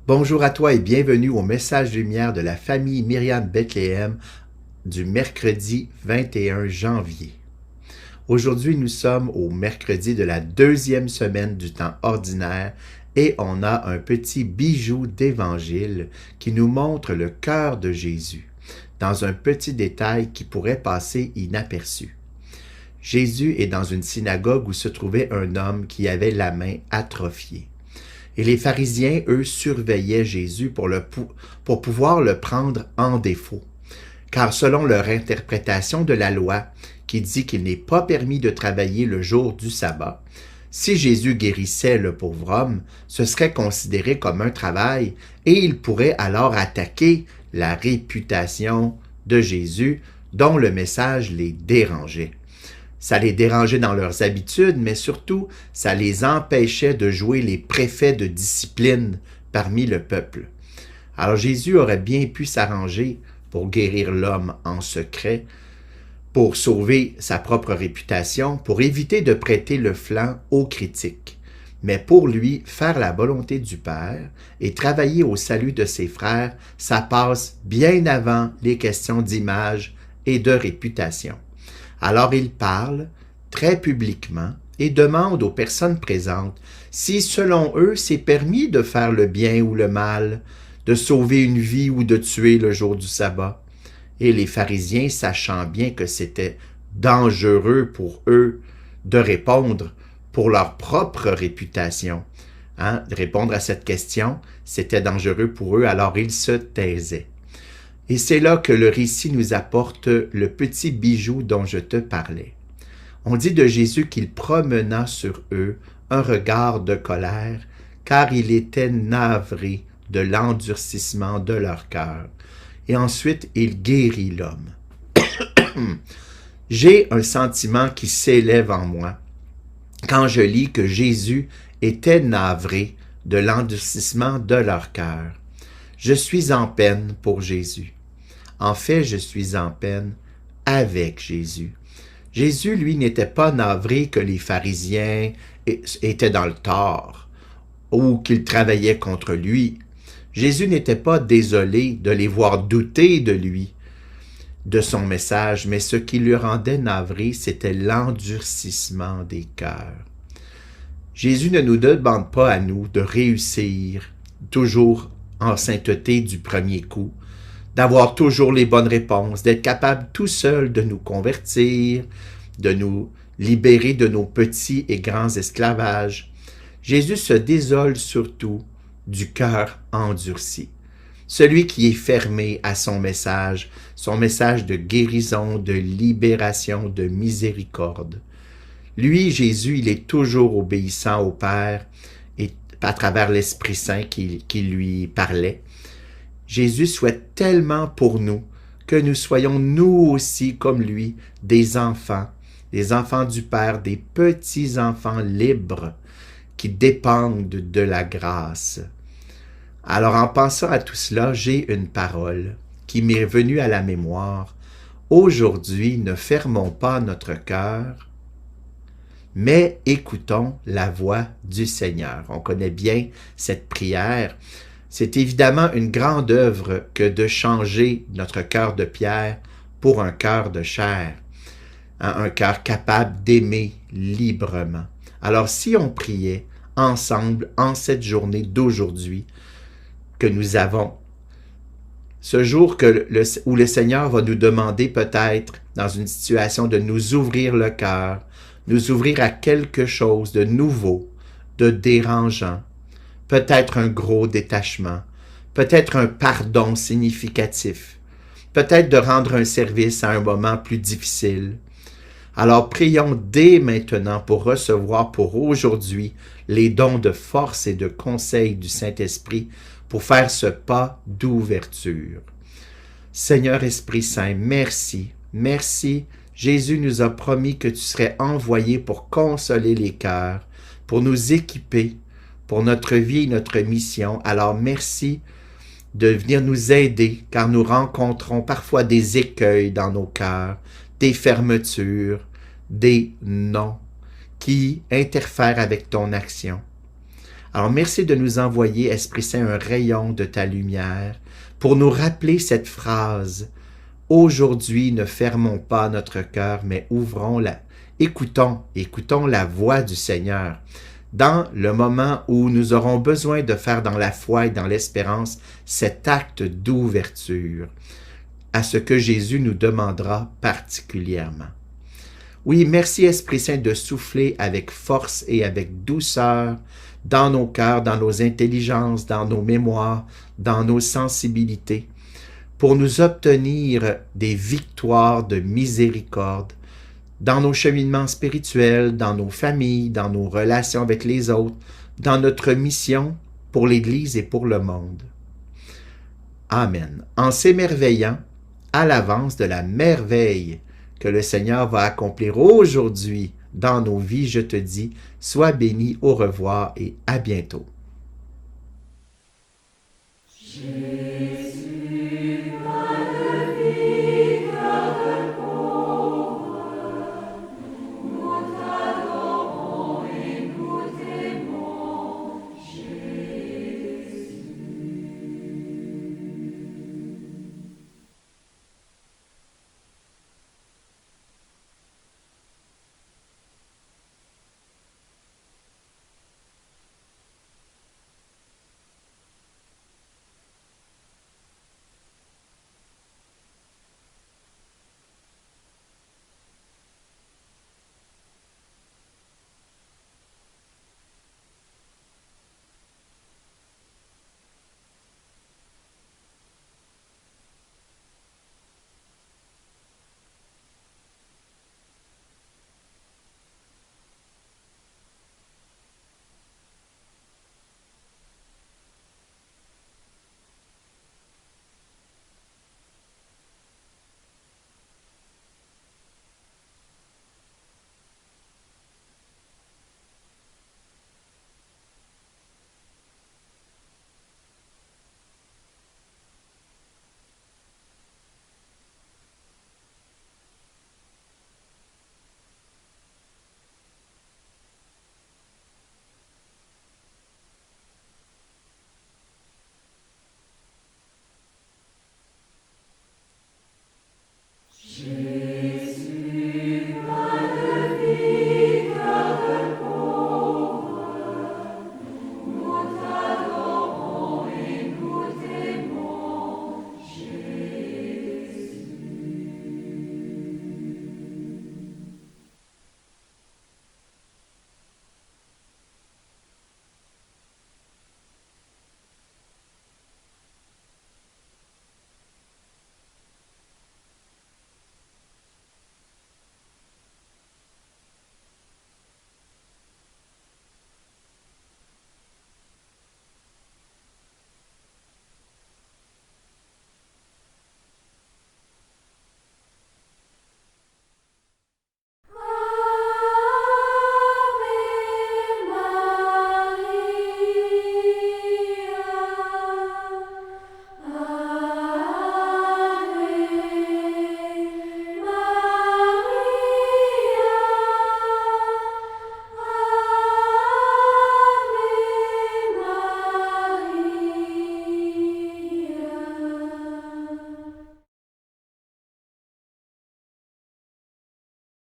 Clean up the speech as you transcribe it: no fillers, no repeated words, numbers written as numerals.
Bonjour à toi et bienvenue au message lumière de la famille Myriam Bethléem du mercredi 21 janvier. Aujourd'hui, nous sommes au mercredi de la deuxième semaine du temps ordinaire et on a un petit bijou d'évangile qui nous montre le cœur de Jésus dans un petit détail qui pourrait passer inaperçu. Jésus est dans une synagogue où se trouvait un homme qui avait la main atrophiée. Et les pharisiens, eux, surveillaient Jésus pour pouvoir le prendre en défaut. Car selon leur interprétation de la loi, qui dit qu'il n'est pas permis de travailler le jour du sabbat, si Jésus guérissait le pauvre homme, ce serait considéré comme un travail et il pourrait alors attaquer la réputation de Jésus dont le message les dérangeait. Ça les dérangeait dans leurs habitudes, mais surtout, ça les empêchait de jouer les préfets de discipline parmi le peuple. Alors Jésus aurait bien pu s'arranger pour guérir l'homme en secret, pour sauver sa propre réputation, pour éviter de prêter le flanc aux critiques. Mais pour lui, faire la volonté du Père et travailler au salut de ses frères, ça passe bien avant les questions d'image et de réputation. Alors il parle très publiquement et demande aux personnes présentes si, selon eux, c'est permis de faire le bien ou le mal, de sauver une vie ou de tuer le jour du sabbat. Et les pharisiens, sachant bien que c'était dangereux pour eux de répondre pour leur propre réputation, de répondre à cette question, c'était dangereux pour eux, alors ils se taisaient. Et c'est là que le récit nous apporte le petit bijou dont je te parlais. On dit de Jésus qu'il promena sur eux un regard de colère, car il était navré de l'endurcissement de leur cœur. Et ensuite, il guérit l'homme. J'ai un sentiment qui s'élève en moi quand je lis que Jésus était navré de l'endurcissement de leur cœur. Je suis en peine pour Jésus. En fait, je suis en peine avec Jésus. Jésus, lui, n'était pas navré que les pharisiens étaient dans le tort ou qu'ils travaillaient contre lui. Jésus n'était pas désolé de les voir douter de lui, de son message, mais ce qui le rendait navré, c'était l'endurcissement des cœurs. Jésus ne nous demande pas à nous de réussir toujours en sainteté du premier coup, d'avoir toujours les bonnes réponses, d'être capable tout seul de nous convertir, de nous libérer de nos petits et grands esclavages. Jésus se désole surtout du cœur endurci, celui qui est fermé à son message de guérison, de libération, de miséricorde. Lui, Jésus, il est toujours obéissant au Père et à travers l'Esprit Saint qui lui parlait. Jésus souhaite tellement pour nous que nous soyons nous aussi comme lui des enfants du Père, des petits-enfants libres qui dépendent de la grâce. Alors en pensant à tout cela, j'ai une parole qui m'est venue à la mémoire. Aujourd'hui, ne fermons pas notre cœur, mais écoutons la voix du Seigneur. On connaît bien cette prière. C'est évidemment une grande œuvre que de changer notre cœur de pierre pour un cœur de chair, un cœur capable d'aimer librement. Alors si on priait ensemble en cette journée d'aujourd'hui que nous avons, ce jour où le Seigneur va nous demander peut-être dans une situation de nous ouvrir le cœur, nous ouvrir à quelque chose de nouveau, de dérangeant, peut-être un gros détachement, peut-être un pardon significatif, peut-être de rendre un service à un moment plus difficile. Alors prions dès maintenant pour recevoir pour aujourd'hui les dons de force et de conseil du Saint-Esprit pour faire ce pas d'ouverture. Seigneur Esprit Saint, merci, merci. Jésus nous a promis que tu serais envoyé pour consoler les cœurs, pour nous équiper, pour notre vie et notre mission. Alors merci de venir nous aider, car nous rencontrons parfois des écueils dans nos cœurs, des fermetures, des non qui interfèrent avec ton action. Alors merci de nous envoyer, Esprit Saint, un rayon de ta lumière pour nous rappeler cette phrase. Aujourd'hui, ne fermons pas notre cœur, mais ouvrons-la. Écoutons la voix du Seigneur. Dans le moment où nous aurons besoin de faire dans la foi et dans l'espérance cet acte d'ouverture à ce que Jésus nous demandera particulièrement. Oui, merci Esprit Saint de souffler avec force et avec douceur dans nos cœurs, dans nos intelligences, dans nos mémoires, dans nos sensibilités, pour nous obtenir des victoires de miséricorde dans nos cheminements spirituels, dans nos familles, dans nos relations avec les autres, dans notre mission pour l'Église et pour le monde. Amen. En s'émerveillant à l'avance de la merveille que le Seigneur va accomplir aujourd'hui dans nos vies, je te dis, sois béni, au revoir et à bientôt. Jésus.